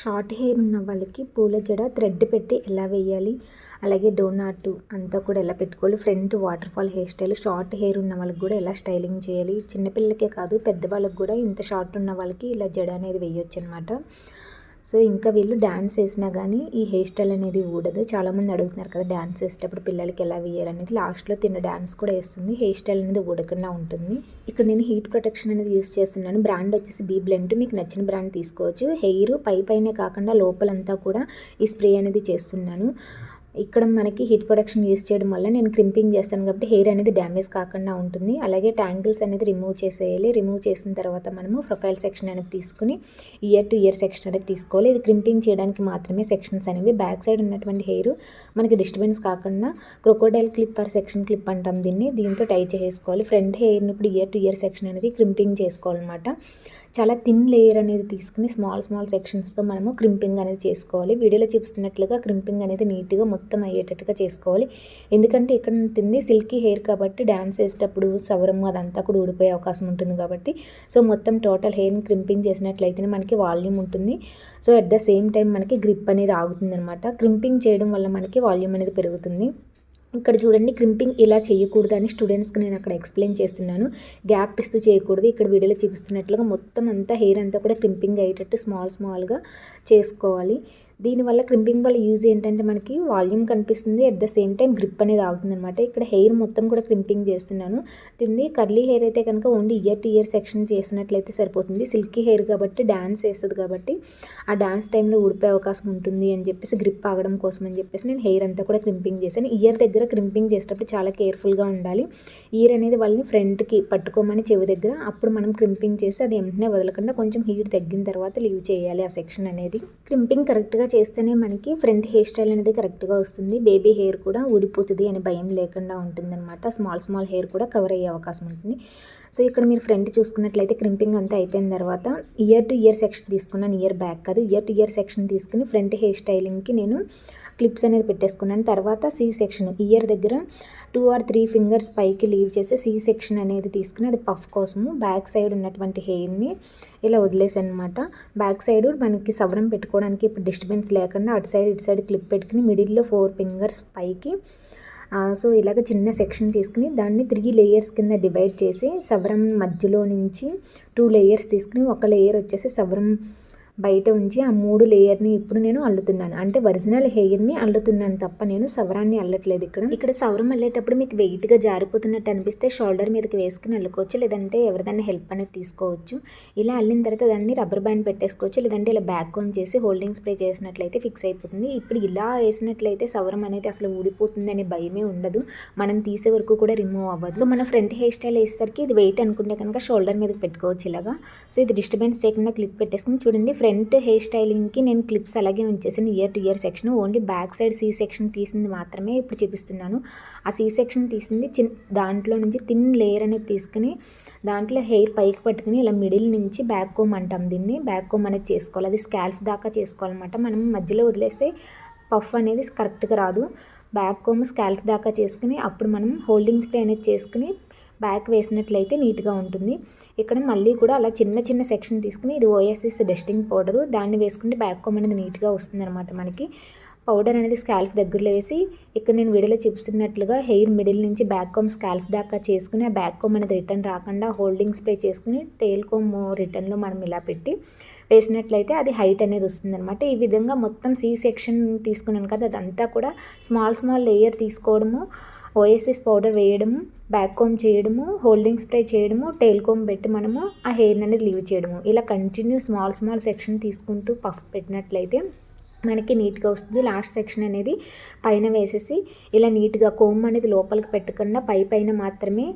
Short hair ఉన్న వాళ్ళకి పూల జడ థ్రెడ్ పెట్టి ఎలా వేయాలి, అలాగే డోనాట్ అంతా కూడా ఎలా పెట్టుకోవాలి, front water fall hair style, short hair ఉన్న వాళ్ళకి కూడా ఎలా స్టైలింగ్ చేయాలి, చిన్నపిల్లలకే కాదు పెద్దవాళ్ళకి కూడా ఇంత షార్ట్ ఉన్న వాళ్ళకి ఇలా జడ అనేది వేయొచ్చు అనమాట. సో ఇంకా వీళ్ళు డ్యాన్స్ వేసినా కానీ ఈ హెయిర్ స్టైల్ అనేది ఊడదు. చాలామంది అడుగుతున్నారు కదా డ్యాన్స్ వేసేటప్పుడు పిల్లలకి ఎలా వేయాలనేది. లాస్ట్లో తిన్న డ్యాన్స్ కూడా వేస్తుంది, హెయిర్ స్టైల్ అనేది ఊడకుండా ఉంటుంది. ఇక్కడ నేను హీట్ ప్రొటెక్షన్ అనేది యూస్ చేస్తున్నాను. బ్రాండ్ వచ్చేసి బీ బ్లెండ్. మీకు నచ్చిన బ్రాండ్ తీసుకోవచ్చు. హెయిర్ పైనే కాకుండా లోపలంతా కూడా ఈ స్ప్రే అనేది చేస్తున్నాను. ఇక్కడ మనకి హీట్ ప్రొటెక్షన్ యూస్ చేయడం వల్ల నేను క్రింపింగ్ చేస్తాను కాబట్టి హెయిర్ అనేది డ్యామేజ్ కాకుండా ఉంటుంది. అలాగే ట్యాంగిల్స్ అనేది రిమూవ్ చేసేయాలి. రిమూవ్ చేసిన తర్వాత మనము ప్రొఫైల్ సెక్షన్ అనేది తీసుకుని ఇయర్ టు ఇయర్ సెక్షన్ అనేది తీసుకోవాలి. ఇది క్రింపింగ్ చేయడానికి మాత్రమే సెక్షన్స్ అనేవి. బ్యాక్ సైడ్ ఉన్నటువంటి హెయిర్ మనకి డిస్టర్బెన్స్ కాకుండా crocodile clip or section clip అంటాం దీన్ని, దీంతో టై చేసుకోవాలి. ఫ్రంట్ హెయిర్ని ఇప్పుడు ఇయర్ టు ఇయర్ సెక్షన్ అనేది క్రింపింగ్ చేసుకోవాలన్నమాట. చాలా థిన్ లేయర్ అనేది తీసుకుని స్మాల్ సెక్షన్స్తో మనము క్రింపింగ్ అనేది చేసుకోవాలి. వీడియోలో చూపిస్తున్నట్లుగా క్రింపింగ్ అనేది నీట్గా మొత్తం అయ్యేటట్టుగా చేసుకోవాలి. ఎందుకంటే ఇక్కడ తింది సిల్కీ హెయిర్ కాబట్టి డ్యాన్స్ వేసేటప్పుడు సవరము అదంతా కూడా ఊడిపోయే అవకాశం ఉంటుంది కాబట్టి సో మొత్తం టోటల్ హెయిర్ని క్రింపింగ్ చేసినట్లయితేనే మనకి వాల్యూమ్ ఉంటుంది. So at the same time మనకి గ్రిప్ అనేది ఆగుతుంది అనమాట. క్రింపింగ్ చేయడం వల్ల మనకి వాల్యూమ్ అనేది పెరుగుతుంది. ఇక్కడ చూడండి, క్రింపింగ్ ఇలా చేయకూడదు అని స్టూడెంట్స్కి నేను అక్కడ ఎక్స్ప్లెయిన్ చేస్తున్నాను. గ్యాప్ ఇస్తూ చేయకూడదు. ఇక్కడ వీడియోలో చూపిస్తున్నట్లుగా మొత్తం అంతా హెయిర్ అంతా కూడా క్రింపింగ్ అయ్యేటట్టు స్మాల్గా చేసుకోవాలి. దీనివల్ల క్రింపింగ్ వల్ల యూజ్ ఏంటంటే మనకి వాల్యూమ్ కనిపిస్తుంది, at the same time grip అనేది ఆగుతుంది అనమాట. ఇక్కడ హెయిర్ మొత్తం కూడా క్రింపింగ్ చేస్తున్నాను. దీన్ని కర్లీ హెయిర్ అయితే కనుక only year to ear section చేసినట్లయితే సరిపోతుంది. సిల్కీ హెయిర్ కాబట్టి డ్యాన్స్ వేస్తుంది కాబట్టి ఆ డ్యాన్స్ టైంలో ఊడిపోయే అవకాశం ఉంటుంది అని చెప్పేసి గ్రిప్ ఆగడం కోసం అని చెప్పేసి నేను హెయిర్ అంతా కూడా క్రింపింగ్ చేశాను. ఇయర్ దగ్గర క్రింపింగ్ చేసేటప్పుడు చాలా కేర్ఫుల్గా ఉండాలి. ఇయర్ అనేది వాళ్ళని ఫ్రంట్కి పట్టుకోమని చెవి దగ్గర, అప్పుడు మనం క్రింపింగ్ చేసి అది వెంటనే వదలకుండా కొంచెం హీట్ తగ్గిన తర్వాత లీవ్ చేయాలి ఆ సెక్షన్ అనేది. క్రింపింగ్ కరెక్ట్గా చేస్తేనే మనకి ఫ్రంట్ హెయిర్ స్టైల్ అనేది కరెక్ట్గా వస్తుంది. బేబీ హెయిర్ కూడా ఊడిపోతుంది అని భయం లేకుండా ఉంటుందన్నమాట. స్మాల్ హెయిర్ కూడా కవర్ అయ్యే అవకాశం ఉంటుంది. సో ఇక్కడ మీరు ఫ్రంట్ చూసుకున్నట్లయితే క్రింపింగ్ అంతా అయిపోయిన తర్వాత ఇయర్ టు ఇయర్ సెక్షన్ తీసుకున్నాను. ఇయర్ బ్యాక్ కాదు, ఇయర్ టు ఇయర్ సెక్షన్ తీసుకుని ఫ్రంట్ హెయిర్ స్టైలింగ్కి నేను క్లిప్స్ అనేది పెట్టేసుకున్నాను. తర్వాత సి సెక్షన్ ఇయర్ దగ్గర 2 or 3 ఫింగర్స్ పైకి లీవ్ చేసి సి సెక్షన్ అనేది తీసుకుని అది పఫ్ కోసము బ్యాక్ సైడ్ ఉన్నటువంటి హెయిర్ని ఇలా వదిలేసాను అనమాట. బ్యాక్ సైడ్ మనకి సవరం పెట్టుకోవడానికి ఇప్పుడు డిస్టర్బెన్స్ లేకుండా అటు సైడ్ ఇటు సైడ్ క్లిప్ పెట్టుకుని మిడిల్లో 4 ఫింగర్స్ పైకి సో ఇలాగ చిన్న సెక్షన్ తీసుకుని దాన్ని 3 లేయర్స్ కింద డివైడ్ చేసి సవరం మధ్యలో నుంచి 2 లేయర్స్ తీసుకుని ఒక లేయర్ వచ్చేసి సవరం బయట ఉంచి ఆ 3 లేయర్ని ఇప్పుడు నేను అల్లుతున్నాను. అంటే ఒరిజినల్ హెయిర్ని అల్లుతున్నాను తప్ప నేను సవరాన్ని అల్లట్లేదు. ఇక్కడ సవరం అల్లేటప్పుడు మీకు వెయిట్గా జారిపోతున్నట్టు అనిపిస్తే షోల్డర్ మీదకి వేసుకుని అల్లుకోవచ్చు, లేదంటే ఎవరిదైనా హెల్ప్ అనేది తీసుకోవచ్చు. ఇలా అల్లిన తర్వాత దాన్ని రబ్బర్ బ్యాండ్ పెట్టేసుకోవచ్చు, లేదంటే ఇలా బ్యాక్ కోన్ చేసి హోల్డింగ్ స్ప్రే చేసినట్లయితే ఫిక్స్ అయిపోతుంది. ఇప్పుడు ఇలా వేసినట్లయితే సవరం అనేది అసలు ఊడిపోతుంది అనే భయమే ఉండదు. మనం తీసే వరకు కూడా రిమూవ్ అవ్వదు. సో మన ఫ్రంట్ హెయిర్ స్టైల్ వేసేసరికి ఇది వెయిట్ అనుకుంటే కనుక షోల్డర్ మీదకి పెట్టుకోవచ్చు ఇలాగా. సో ఇది డిస్టర్బెన్స్ చేయకుండా క్లిప్ పెట్టేసుకుని చూడండి, ఫ్రంట్ హెయిర్ స్టైలింగ్కి నేను క్లిప్స్ అలాగే ఉంచేసాను. Ear to ear section only back side C section తీసింది మాత్రమే ఇప్పుడు చూపిస్తున్నాను. ఆ సి సెక్షన్ తీసింది దాంట్లో నుంచి థిన్ లేయర్ అనేది తీసుకుని దాంట్లో హెయిర్ పైకి పట్టుకుని ఇలా మిడిల్ నుంచి బ్యాక్ కోమ్ అంటాం దీన్ని, బ్యాక్ కోమ్ అనేది చేసుకోవాలి. అది స్కాల్ఫ్ దాకా చేసుకోవాలన్నమాట. మనం మధ్యలో వదిలేస్తే పఫ్ అనేది కరెక్ట్గా రాదు. బ్యాక్ కోమ్ స్కాల్ఫ్ దాకా చేసుకుని అప్పుడు మనం హోల్డింగ్ స్ప్రే అనేది చేసుకుని బ్యాక్ వేసినట్లయితే నీట్గా ఉంటుంది. ఇక్కడ మళ్ళీ కూడా అలా చిన్న సెక్షన్ తీసుకుని ఇది ఓఎస్ఎస్ డస్టింగ్ పౌడరు, దాన్ని వేసుకుంటే బ్యాక్ కోమ్ అనేది నీట్గా వస్తుంది అనమాట. మనకి పౌడర్ అనేది స్కాల్ఫ్ దగ్గరలో వేసి ఇక్కడ నేను వీడియోలో చూపిస్తున్నట్లుగా హెయిర్ మిడిల్ నుంచి బ్యాక్ కోమ్ స్కాల్ఫ్ దాకా చేసుకుని ఆ బ్యాక్ కోమ్ అనేది రిటర్న్ రాకుండా హోల్డింగ్ స్ప్రే చేసుకుని టెయిల్ కోమ్ రిటర్న్లో మనం ఇలా పెట్టి వేసినట్లయితే అది హైట్ అనేది వస్తుంది అనమాట. ఈ విధంగా మొత్తం సి సెక్షన్ తీసుకున్నాను కదా, అదంతా కూడా స్మాల్ లేయర్ తీసుకోవడము, ఓఎస్ఎస్ పౌడర్ వేయడము, బ్యాక్ కోమ్ చేయడము, హోల్డింగ్ స్ప్రే చేయడము, టెయిల్ కోమ్ పెట్టి మనము ఆ హెయిర్ అనేది లీవ్ చేయడము, ఇలా కంటిన్యూ స్మాల్ సెక్షన్ తీసుకుంటూ పఫ్ పెట్టినట్లయితే మనకి నీట్గా వస్తుంది. లాస్ట్ సెక్షన్ అనేది పైన వేసేసి ఇలా నీట్గా కోమ్ అనేది లోపలికి పెట్టకుండా పైన మాత్రమే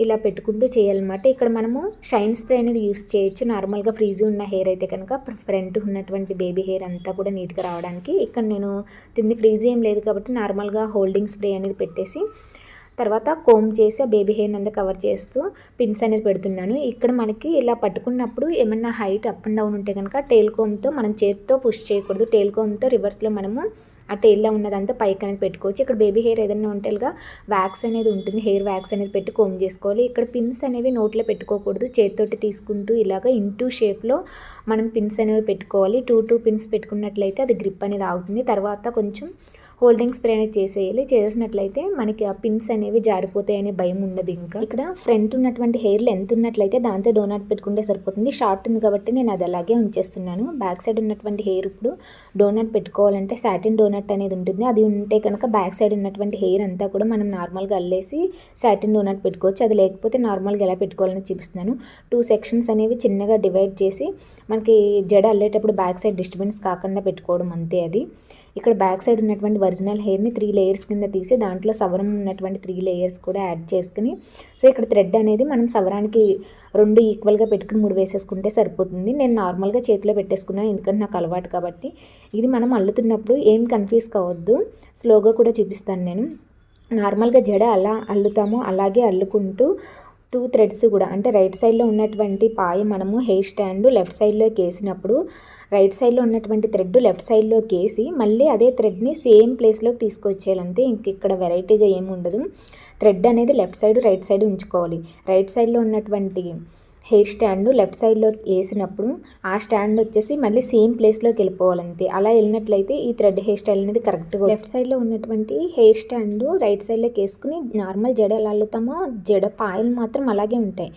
ఇలా పెట్టుకుంటూ చేయాలన్నమాట. ఇక్కడ మనము షైన్ స్ప్రే అనేది యూస్ చేయొచ్చు. నార్మల్గా ఫ్రీజీ ఉన్న హెయిర్ అయితే కనుక ఫ్రంట్ ఉన్నటువంటి బేబీ హెయిర్ అంతా కూడా నీట్గా రావడానికి ఇక్కడ నేను తింది ఫ్రీజీ ఏం లేదు కాబట్టి నార్మల్గా హోల్డింగ్ స్ప్రే అనేది పెట్టేసి తర్వాత కోమ్ చేసి ఆ బేబీ హెయిర్ అంతా కవర్ చేస్తూ పిన్స్ అనేది పెడుతున్నాను. ఇక్కడ మనకి ఇలా పట్టుకున్నప్పుడు ఏమన్నా హైట్ అప్ అండ్ డౌన్ ఉంటే కనుక టెయిల్ కోమ్తో మనం చేతితో పుష్ చేయకూడదు. టెయిల్ కోమ్తో రివర్స్లో మనము ఆ టైల్లో ఉన్నదంతా పైకి అనేది పెట్టుకోవచ్చు. ఇక్కడ బేబీ హెయిర్ ఏదైనా ఉంటేగా వ్యాక్స్ అనేది ఉంటుంది, హెయిర్ వ్యాక్స్ అనేది పెట్టి కోమ్ చేసుకోవాలి. ఇక్కడ పిన్స్ అనేవి నోట్లో పెట్టుకోకూడదు, చేతితోటి తీసుకుంటూ ఇలాగ ఇంటూ షేప్లో మనం పిన్స్ అనేవి పెట్టుకోవాలి. టూ పిన్స్ పెట్టుకున్నట్లయితే అది గ్రిప్ అనేది ఆగుతుంది. తర్వాత కొంచెం హోల్డింగ్ స్ప్రే అనేది చేసేయాలి. చేసినట్లయితే మనకి ఆ పిన్స్ అనేవి జారిపోతాయి అనే భయం ఉండదు. ఇంకా ఇక్కడ ఫ్రంట్ ఉన్నటువంటి హెయిర్ లెంత్ ఉన్నట్లయితే దాంతో డోనాట్ పెట్టుకుంటే సరిపోతుంది. షార్ట్ ఉంది కాబట్టి నేను అది అలాగే ఉంచేస్తున్నాను. బ్యాక్ సైడ్ ఉన్నటువంటి హెయిర్ ఇప్పుడు డోనాట్ పెట్టుకోవాలంటే సాటిన్ డోనాట్ అనేది ఉంటుంది. అది ఉంటే కనుక బ్యాక్ సైడ్ ఉన్నటువంటి హెయిర్ అంతా కూడా మనం నార్మల్గా అల్లేసి సాటిన్ డోనాట్ పెట్టుకోవచ్చు. అది లేకపోతే నార్మల్గా ఎలా పెట్టుకోవాలని చూపిస్తున్నాను. 2 సెక్షన్స్ అనేవి చిన్నగా డివైడ్ చేసి మనకి జడ అల్లేటప్పుడు బ్యాక్ సైడ్ డిస్టర్బెన్స్ కాకుండా పెట్టుకోవడం అంతే. అది ఇక్కడ బ్యాక్ సైడ్ ఉన్నటువంటి ఒరిజినల్ హెయిర్ని 3 లేయర్స్ కింద తీసి దాంట్లో సవరం ఉన్నటువంటి 3 లేయర్స్ కూడా యాడ్ చేసుకుని, సో ఇక్కడ థ్రెడ్ అనేది మనం సవరానికి 2 ఈక్వల్గా పెట్టుకుని 3 వేసేసుకుంటే సరిపోతుంది. నేను నార్మల్గా చేతిలో పెట్టేసుకున్నాను ఎందుకంటే నాకు అలవాటు కాబట్టి. ఇది మనం అల్లుతున్నప్పుడు ఏం కన్ఫ్యూజ్ కావద్దు, స్లోగా కూడా చూపిస్తాను నేను. నార్మల్గా జడ అలా అల్లుతామో అలాగే అల్లుకుంటూ 2 థ్రెడ్స్ కూడా అంటే రైట్ సైడ్లో ఉన్నటువంటి పాయ మనము హెయిర్ స్టాండ్ లెఫ్ట్ సైడ్లోకి వేసినప్పుడు రైట్ సైడ్లో ఉన్నటువంటి థ్రెడ్ లెఫ్ట్ సైడ్లోకి వేసి మళ్ళీ అదే థ్రెడ్ని సేమ్ ప్లేస్లోకి తీసుకొచ్చేయాలి అంతే. ఇక్కడ వెరైటీగా ఏమి ఉండదు. థ్రెడ్ అనేది లెఫ్ట్ సైడ్ రైట్ సైడ్ ఉంచుకోవాలి. రైట్ సైడ్లో ఉన్నటువంటి హెయిర్ స్టాండ్ లెఫ్ట్ సైడ్లో వేసినప్పుడు ఆ స్టాండ్ వచ్చేసి మళ్ళీ సేమ్ ప్లేస్లోకి వెళ్ళిపోవాలంతే. అలా వెళ్ళినట్లయితే ఈ థ్రెడ్ హెయిర్ స్టైల్ అనేది కరెక్ట్గా లెఫ్ట్ సైడ్లో ఉన్నటువంటి హెయిర్ స్టాండ్ రైట్ సైడ్లోకి వేసుకుని నార్మల్ జడ ఎలా అల్లుతామో జడ పాయలు మాత్రం అలాగే ఉంటాయి.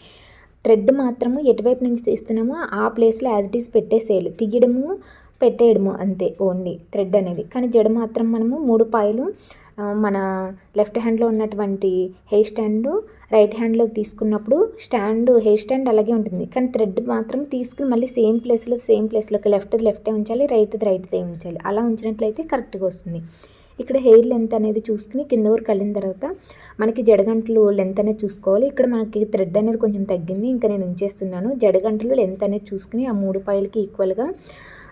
థ్రెడ్ మాత్రము ఎటువైపు నుంచి తీస్తున్నామో ఆ ప్లేస్లో యాజ్ ఇట్ ఈస్ పెట్టేసేయాలి. తీయడము పెట్టేయడము అంతే ఓన్లీ థ్రెడ్ అనేది. కానీ జడ మాత్రం మనము 3 పాయలు మన లెఫ్ట్ హ్యాండ్లో ఉన్నటువంటి హెయిర్ స్టాండ్ రైట్ హ్యాండ్లోకి తీసుకున్నప్పుడు హెయిర్ స్టాండ్ అలాగే ఉంటుంది. కానీ థ్రెడ్ మాత్రం తీసుకుని మళ్ళీ సేమ్ ప్లేస్లోకి లెఫ్టే ఉంచాలి, రైట్దే ఉంచాలి. అలా ఉంచినట్లయితే కరెక్ట్గా వస్తుంది. ఇక్కడ హెయిర్ లెంత్ అనేది చూసుకుని కింద వరకు వెళ్ళిన తర్వాత మనకి జడగంటలు లెంత్ అనేది చూసుకోవాలి. ఇక్కడ మనకి థ్రెడ్ అనేది కొంచెం తగ్గింది, ఇంకా నేను ఉంచేస్తున్నాను. జడగంటలు లెంత్ అనేది చూసుకుని ఆ 3 పాయలకి ఈక్వల్గా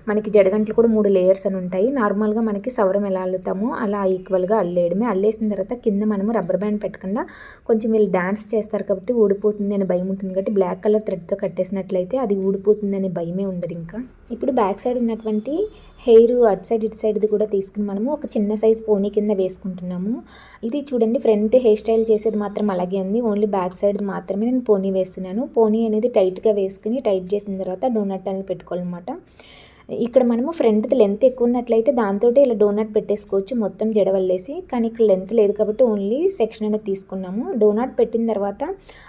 మనకి జడగంటలు కూడా 3 లేయర్స్ అని ఉంటాయి. నార్మల్గా మనకి సవరం ఎలా అల్లుతామో అలా ఈక్వల్గా అల్లేయడమే. అల్లేసిన తర్వాత కింద మనము రబ్బర్ బ్యాండ్ పెట్టకుండా కొంచెం వీళ్ళు డాన్స్ చేస్తారు కాబట్టి ఊడిపోతుంది అనే భయం ఉంటుంది కాబట్టి బ్లాక్ కలర్ థ్రెడ్తో కట్టేసినట్లయితే అది ఊడిపోతుంది అనే భయమే ఉండదు. ఇంకా ఇప్పుడు బ్యాక్ సైడ్ ఉన్నటువంటి హెయిర్ అటు సైడ్ ఇటు సైడ్ది కూడా తీసుకుని మనము ఒక చిన్న సైజ్ పోనీ కింద వేసుకుంటున్నాము. ఇది చూడండి ఫ్రంట్ హెయిర్ స్టైల్ చేసేది మాత్రం అలాగే ఉంది, ఓన్లీ బ్యాక్ సైడ్ మాత్రమే నేను పోనీ వేస్తున్నాను. పోనీ అనేది టైట్గా వేసుకుని టైట్ చేసిన తర్వాత డోనట్ అనేది పెట్టుకోవాలన్నమాట. ఇక్కడ మనము ఫ్రంట్ లెంత్ ఎక్కువ ఉన్నట్లయితే దాంతో ఇలా డోనాట్ పెట్టేసుకోవచ్చు మొత్తం జడవల్లేసి. కానీ ఇక్కడ లెంత్ లేదు కాబట్టి ఓన్లీ సెక్షన్ అనేది తీసుకున్నాము. డోనాట్ పెట్టిన తర్వాత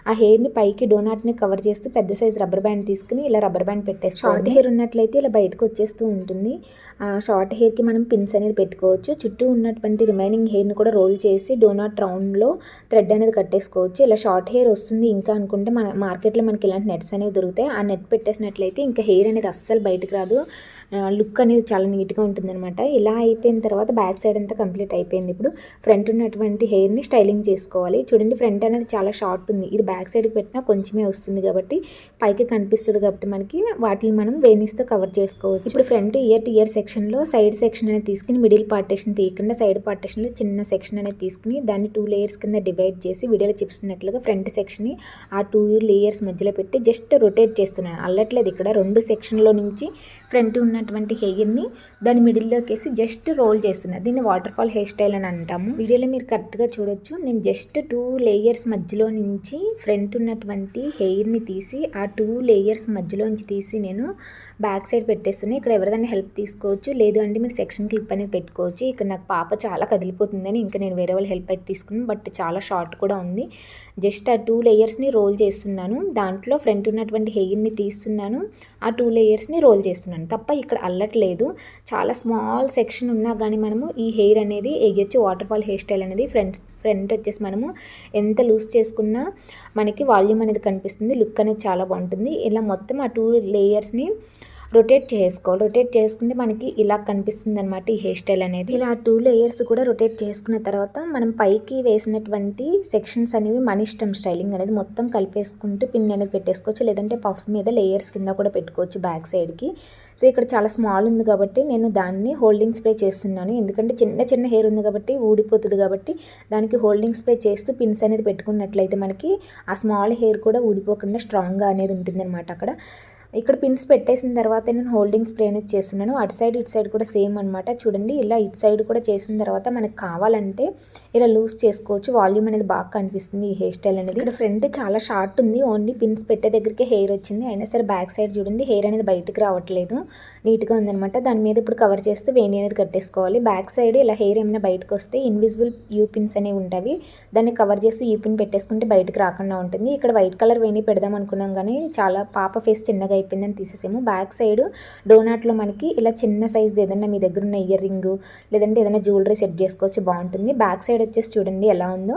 ఆ హెయిర్ని పైకి డోనాట్ని కవర్ చేస్తూ పెద్ద సైజ్ రబ్బర్ బ్యాండ్ తీసుకుని ఇలా రబ్బర్ బ్యాండ్ పెట్టేసుకోవాలి. షార్ట్ హెయిర్ ఉన్నట్లయితే ఇలా బయటకు వచ్చేస్తూ ఉంటుంది. షార్ట్ హెయిర్కి మనం పిన్స్ అనేది పెట్టుకోవచ్చు. చుట్టూ ఉన్నటువంటి రిమైనింగ్ హెయిర్ని కూడా రోల్ చేసి డోనాట్ రౌండ్లో థ్రెడ్ అనేది కట్టేసుకోవచ్చు. ఇలా షార్ట్ హెయిర్ వస్తుంది ఇంకా అనుకుంటే మన మార్కెట్లో మనకి ఇలాంటి నెట్స్ అనేవి దొరుకుతాయి. ఆ నెట్ పెట్టేసినట్లయితే ఇంకా హెయిర్ అనేది అస్సలు బయటకు రాదు, లుక్ అనేది చాలా నీట్గా ఉంటుంది అనమాట. ఇలా అయిపోయిన తర్వాత బ్యాక్ సైడ్ అంతా కంప్లీట్ అయిపోయింది. ఇప్పుడు ఫ్రంట్ ఉన్నటువంటి హెయిర్ని స్టైలింగ్ చేసుకోవాలి. చూడండి ఫ్రంట్ అనేది చాలా షార్ట్ ఉంది, ఇది బ్యాక్ సైడ్కి పెట్టినా కొంచెమే వస్తుంది కాబట్టి పైకి కనిపిస్తుంది కాబట్టి మనకి వాటిని మనం వేణిస్తో కవర్ చేసుకోవచ్చు. ఇప్పుడు ఫ్రంట్ ఇయర్ టు ఇయర్ సెక్షన్లో సైడ్ సెక్షన్ అనేది తీసుకుని మిడిల్ పార్టేషన్ తీయకుండా సైడ్ పార్టేషన్లో చిన్న సెక్షన్ అనేది తీసుకుని దాన్ని 2 లేయర్స్ కింద డివైడ్ చేసి వీడియోలో చూపిస్తున్నట్లుగా ఫ్రంట్ సెక్షన్ని ఆ 2 లేయర్స్ మధ్యలో పెట్టి జస్ట్ రొటేట్ చేస్తున్నాను. అల్లట్లేదు. ఇక్కడ 2 సెక్షన్లో నుంచి ఫ్రంట్ ఉన్నటువంటి హెయిర్ని దాని మిడిల్లోకి వేసి జస్ట్ రోల్ చేస్తున్నాను. దీన్ని వాటర్ ఫాల్ హెయిర్ స్టైల్ అని అంటాము. వీడియోలో మీరు కరెక్ట్గా చూడొచ్చు. నేను జస్ట్ 2 లేయర్స్ మధ్యలో నుంచి ఫ్రంట్ ఉన్నటువంటి హెయిర్ని తీసి ఆ 2 లేయర్స్ మధ్యలోంచి తీసి నేను బ్యాక్ సైడ్ పెట్టేస్తున్నాను. ఇక్కడ ఎవరిదైనా హెల్ప్ తీసుకోవచ్చు, లేదు అంటే మీరు సెక్షన్ క్లిప్ అనేది పెట్టుకోవచ్చు. ఇక్కడ నాకు పాప చాలా కదిలిపోతుందని ఇంకా నేను వేరే వాళ్ళ హెల్ప్ అయితే తీసుకున్నాను, బట్ చాలా షార్ట్ కూడా ఉంది. జస్ట్ ఆ 2 లేయర్స్ని రోల్ చేస్తున్నాను. దాంట్లో ఫ్రంట్ ఉన్నటువంటి హెయిర్ని తీస్తున్నాను, ఆ 2 లేయర్స్ని రోల్ చేస్తున్నాను తప్ప ఇక్కడ అల్లట్లేదు. చాలా స్మాల్ సెక్షన్ ఉన్నా కానీ మనము ఈ హెయిర్ అనేది వేయచ్చు. వాటర్ ఫాల్ హెయిర్ స్టైల్ అనేది ఫ్రంట్ వచ్చేసి మనము ఎంత లూజ్ చేసుకున్నా మనకి వాల్యూమ్ అనేది కనిపిస్తుంది, లుక్ అనేది చాలా బాగుంటుంది. ఇలా మొత్తం ఆ 2 లేయర్స్ని రొటేట్ చేసుకోవాలి. రొటేట్ చేసుకుంటే మనకి ఇలా కనిపిస్తుంది అనమాట ఈ హెయిర్ స్టైల్ అనేది. ఇలా 2 లేయర్స్ కూడా రొటేట్ చేసుకున్న తర్వాత మనం పైకి వేసినటువంటి సెక్షన్స్ అనేవి మన ఇష్టం. స్టైలింగ్ అనేది మొత్తం కలిపేసుకుంటూ పిన్ అనేది పెట్టేసుకోవచ్చు, లేదంటే పఫ్ మీద లేయర్స్ కింద కూడా పెట్టుకోవచ్చు బ్యాక్ సైడ్కి. సో ఇక్కడ చాలా స్మాల్ ఉంది కాబట్టి నేను దాన్ని హోల్డింగ్ స్ప్రే చేస్తున్నాను, ఎందుకంటే చిన్న హెయిర్ ఉంది కాబట్టి ఊడిపోతుంది కాబట్టి దానికి హోల్డింగ్ స్ప్రే చేస్తూ పిన్స్ అనేది పెట్టుకున్నట్లయితే మనకి ఆ స్మాల్ హెయిర్ కూడా ఊడిపోకుండా స్ట్రాంగ్గా అనేది ఉంటుంది అనమాట. అక్కడ ఇక్కడ పిన్స్ పెట్టేసిన తర్వాత నేను హోల్డింగ్ స్ప్రే అనేది చేస్తున్నాను. అటు సైడ్ ఇటు సైడ్ కూడా సేమ్ అనమాట. చూడండి ఇలా ఇటు సైడ్ కూడా చేసిన తర్వాత మనకు కావాలంటే ఇలా లూజ్ చేసుకోవచ్చు. వాల్యూమ్ అనేది బాగా కనిపిస్తుంది ఈ హెయిర్ స్టైల్ అనేది. ఇక్కడ ఫ్రంట్ చాలా షార్ట్ ఉంది, ఓన్లీ పిన్స్ పెట్టే దగ్గరికి హెయిర్ వచ్చింది. అయినా సరే బ్యాక్ సైడ్ చూడండి హెయిర్ అనేది బయటకు రావట్లేదు, నీట్గా ఉందనమాట. దాని మీద ఇప్పుడు కవర్ చేస్తే వేణి అనేది కట్టేసుకోవాలి. బ్యాక్ సైడ్ ఇలా హెయిర్ ఏమైనా బయటకు వస్తే ఇన్విజిబుల్ యూ పిన్స్ అనేవి ఉంటాయి, దాన్ని కవర్ చేసి యూ పిన్ పెట్టేసుకుంటే బయటకు రాకుండా ఉంటుంది. ఇక్కడ వైట్ కలర్ వేణి పెడదాం అనుకున్నాం కానీ చాలా పాప ఫేస్ చిన్నగా అయిపోయిందని తీసేసాము. బ్యాక్ సైడ్ డోనాట్లో మనకి ఇలా చిన్న సైజ్ది ఏదైనా మీ దగ్గర ఉన్న ఇయర్ రింగ్ లేదంటే ఏదైనా జ్యువెలరీ సెట్ చేసుకోవచ్చు, బాగుంటుంది. బ్యాక్ సైడ్ వచ్చేసి చూడండి ఎలా ఉందో,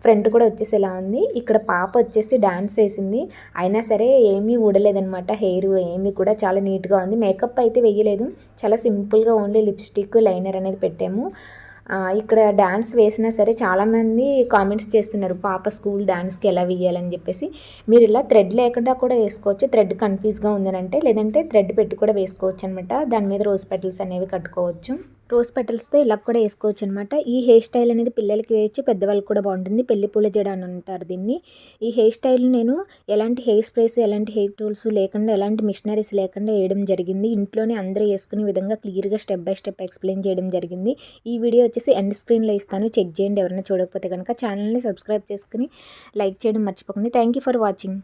ఫ్రంట్ కూడా వచ్చేసి ఎలా ఉంది. ఇక్కడ పాప వచ్చేసి డాన్స్ వేసింది, అయినా సరే ఏమీ ఊడలేదనమాట. హెయిర్ ఏమీ కూడా చాలా నీట్గా ఉంది. మేకప్ అయితే వేయలేదు, చాలా సింపుల్గా ఓన్లీ లిప్స్టిక్ లైనర్ అనేది పెట్టాము. ఇక్కడ డ్యాన్స్ వేసినా సరే చాలామంది కామెంట్స్ చేస్తున్నారు పాప స్కూల్ డ్యాన్స్కి ఎలా వేయాలని చెప్పేసి. మీరు ఇలా థ్రెడ్ లేకుండా కూడా వేసుకోవచ్చు, థ్రెడ్ కన్ఫ్యూజ్గా ఉందనంటే, లేదంటే థ్రెడ్ పెట్టి కూడా వేసుకోవచ్చు అనమాట. దాని మీద రోజ్ పెటల్స్ అనేవి కట్టుకోవచ్చు. రోజ్ పెటల్స్తో ఇలా కూడా వేసుకోవచ్చు అనమాట. ఈ హెయిర్ స్టైల్ అనేది పిల్లలకి వేయచ్చు, పెద్దవాళ్ళకి కూడా బాగుంటుంది. పెళ్లి పూల జడ అని అంటారు దీన్ని. ఈ హెయిర్ స్టైల్ నేను ఎలాంటి హెయిర్ స్ప్రేస్, ఎలాంటి హెయిర్ టూల్స్ లేకుండా, ఎలాంటి మిషనరీస్ లేకుండా వేయడం జరిగింది. ఇంట్లోనే అందరూ వేసుకునే విధంగా క్లియర్గా స్టెప్ బై స్టెప్ ఎక్స్ప్లెయిన్ చేయడం జరిగింది. ఈ వీడియో వచ్చేసి ఎండ్ స్క్రీన్లో ఇస్తాను, చెక్ చేయండి. ఎవరైనా చూడకపోతే కనుక ఛానల్ని సబ్స్క్రైబ్ చేసుకుని లైక్ చేయడం మర్చిపోకండి. Thank you for watching.